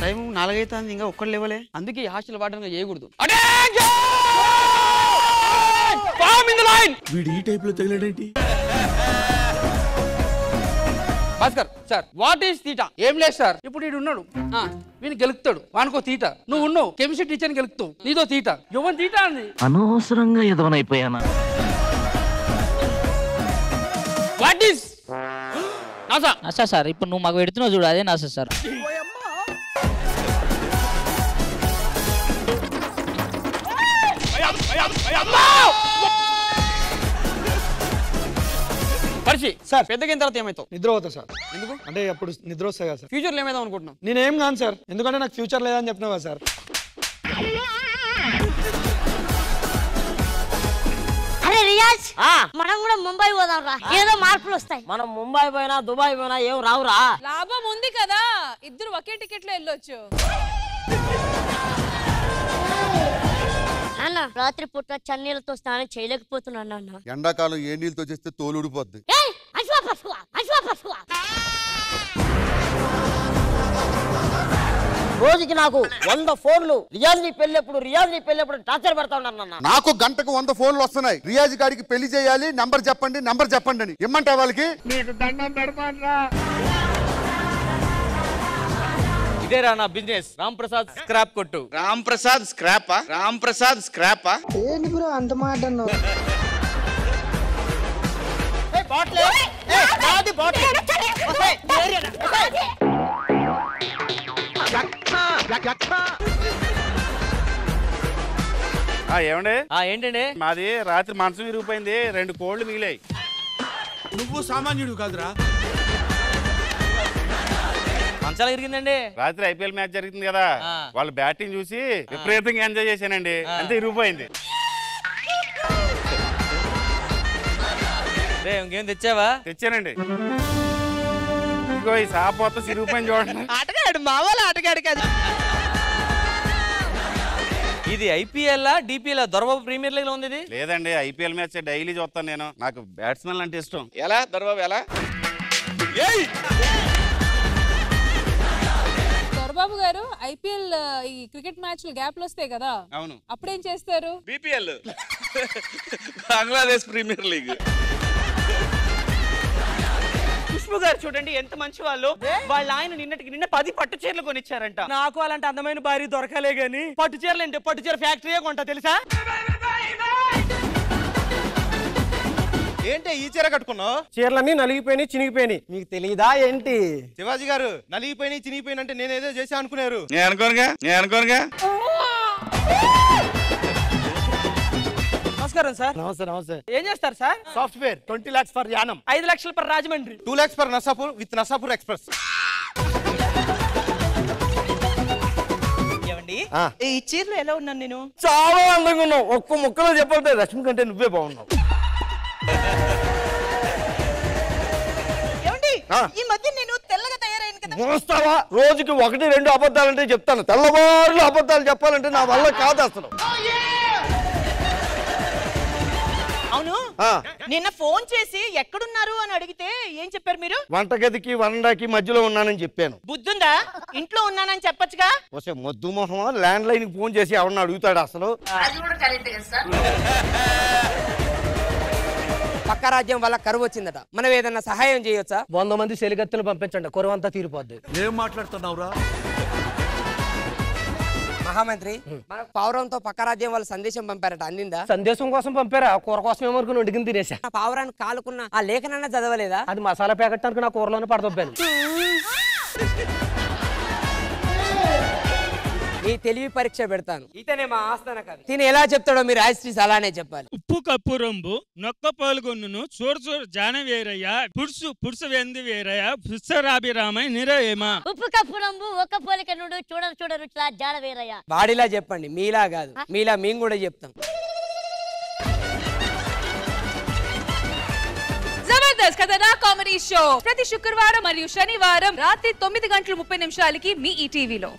Time 4 అవుతుంది ఇంకా ఒక్కడు లేవలే. అందుకే ఈ హాస్టల్ వాడడం చేయకూడదు. వీడు ఈ టైప్ లో తగిలాడేంటి? Bhaskar sir, what is theta? ఏం లేదు సార్, ఇప్పుడు వీడు ఉన్నాడు, వీని గెలుపుతాడు, వానికో తీట. నువ్వు ఉన్నావు, కెమిస్ట్రీ టీచర్ని గెలుపుతావు, నీదో తీట. యువన్ తీటా అంది. అనవసరంగా ఎదవనైపోయానా? What is NASA? NASA sir, ఇప్పుడు నువ్వు మాకు పెడుతున్నావు చూడు, అదే నాసా సార్. పరిచి సార్ పెద్దగిన తర్వాత ఏమైతావు? నిద్ర పోతా సార్. ఎందుకు? అంటే అప్పుడు నిద్ర వస్తాయి కదా సార్. ఫ్యూచర్ లో ఏమైదాం అనుకుంటున్నావు? నేనేం కాను సార్, ఎందుకంటే నాకు ఫ్యూచర్ లేదని చెప్పినా కదా సార్. అరే రియాజ్, మనం కూడా ముంబై పోదాం రా, ఏదో మార్పులు వస్తాయి. మనం ముంబై పోయినా దుబాయ్ పోయినా ఏం రావురా. లాభం ఉంది కదా, ఇద్దరు ఒకే టికెట్ లో వెళ్ళొచ్చు. అన్న రాత్రి పూట చన్నీళ్ళతో స్నానం చేయలేకపోతున్నాను అన్న. ఎండాకాలం ఏ నీళ్ళతో చేస్తే తోలు ఊడిపోద్ది. రోజుకి నాకు 100 ఫోన్లు రియాజ్ నీ పెళ్ళెప్పుడు టార్చర్ పెడతా ఉన్నారు. నాకు గంటకు 100 ఫోన్లు వస్తున్నాయి. రియాజ్ గారికి పెళ్లి చేయాలి, నంబర్ చెప్పండి అని. ఇమ్మంటా వాళ్ళకి? నీకు దండం పెడతాన్రా. ఇదేరా నా బిజినెస్, రామ్ ప్రసాద్ స్క్రాప్ కొట్టు. రామ్ ప్రసాద్ స్క్రాపా? ఏంటి బ్రో అంత మాట అన్నావు? ఏమండి? ఏంటండి? మాది రాత్రి మనసు విరిగిపోయింది, 2 కోళ్లు మిగిలాయి. నువ్వు సామాన్యుడు కాదురా. మంచాలు ఇరిగిందండి. రాత్రి ఐపీఎల్ మ్యాచ్ జరుగుతుంది కదా, వాళ్ళ బ్యాటింగ్ చూసి విపరీతంగా ఎంజాయ్ చేశానండి, అంతే ఇరిగిపోయింది. ఇంకేం తెచ్చావా? తెచ్చానండి. ఇదిగో ఈ సాపోత సిరిగిపోయింది చూడండి. ఆటగాడు, మావాళ్ళ ఆటగాడు కాదు. ఇది IPL DPL Dorababu premier league లో ఉంది ఇది? లేదండి, ఐపీఎల్ మ్యాచ్ డైలీ చూస్తాను నేను. నాకు బ్యాట్స్మెన్ అంటే ఇష్టం. ఎలా దొరబాబు ఎలా? దొరబాబు గారు, ఐపీఎల్ ఈ క్రికెట్ మ్యాచ్ గ్యాప్లు వస్తాయి కదా, అవును, అప్పుడేం చేస్తారు? BPL, Bangladesh premier league. Khushbu గారు చూడండి ఎంత మంచి వాళ్ళు. వాళ్ళ ఆయన నిన్న 10 పట్టు చీరలు కొనిచ్చారంట. నాకు అలాంటి అందమైన భార్య దొరకలే గాని పట్టు చీరలు అంటే పట్టు చీర ఫ్యాక్టరీయే కొంటా తెలుసా? ఏంటి ఈ చీర కట్టుకున్నావు? చీరలన్నీ నలిగిపోయినాయి, చినిగిపోయినాయి, మీకు తెలియదా ఏంటి? శివాజీ గారు, నలిగిపోయినాయి చినిగిపోయిన అంటే నేనేదో చేసా అనుకున్నారు. నేను అనుకోనుగా. నమస్కారం సార్. నమస్తే. ఏం చేస్తారు sir? Software. 20 lakhs for Yanam. 5 లక్షలు per Rajahmundry. 2 lakhs for Narsapur with Narsapur express. ఈ చీరలో ఎలా ఉన్నాను నేను? చాలా అందంగా ఉన్నావు. ఒక్క ముక్కలో చెప్పాలంటే రష్మి కంటే నువ్వే బాగున్నావు. ఈ మధ్య నేను తెల్లగా తయారైన కదా. మోస్తావా? రోజుకి 1-2 అబద్ధాలంటే చెప్తాను, తెల్లవారులు అబద్ధాలు చెప్పాలంటే నా వల్ల కాదు అసలు. అవును, నిన్న ఫోన్ చేసి ఎక్కడున్నారు అని అడిగితే ఏం చెప్పారు మీరు? వంటగదికి వరండాకి మధ్యలో ఉన్నానని చెప్పాను. బుద్ధుందా? ఇంట్లో ఉన్నానని చెప్పొచ్చుగా. వస్తే మొద్దు మొహమా, ల్యాండ్ లైన్ కి ఫోన్ చేసి ఎవరన్నా అడుగుతాడు అసలు? పక్క రాజ్యం వల్ల కరువు వచ్చిందట, మనం ఏదన్నా సహాయం చేయొచ్చా? 100 మంది సెలిగత్తులు పంపించండి, కరువు అంతా తీరిపోద్ది. ఏం మాట్లాడుతున్నావురా? మహామంత్రి, మన పావురంతో పక్క రాజ్యం వాళ్ళు సందేశం పంపారట, అందిందా? సందేశం కోసం పంపారా? కూర కోసం ఏమనుకుని వండుకుని తినేసా. పావురాన్ని కాలుకున్న ఆ లేఖనన్నా చదవలేదా? అది మసాలా ప్యాకెట్ నా కూరలోనే పడదొబ్బాను. నీ తెలివి పరీక్ష పెడతాను. ఇతనే మా ఆస్థాన కవి. తిని ఎలా చెప్తాడో మీరు ఆస్ట్రీస్ అలానే చెప్పాలి. ఉప్పు కప్పు రంబు నొక్క పాల్గొన్ను చూడు జాన వేరయ్యా పురుషు వెంది వేరయ్యా పుష్సరాభిరామై నిరయేమా. ఉప్పు కప్పు రంబు ఒక పోలిక నుండు చూడ రుచులా జాడ వేరయ్యా. వాడిలా చెప్పండి, మీలా కాదు. మీలా మేము కూడా చెప్తాం. జబర్దస్త్ కథనా కామెడీ షో ప్రతి శుక్రవారం మరియు శనివారం రాత్రి 9:30 మీ ఈటీవీలో.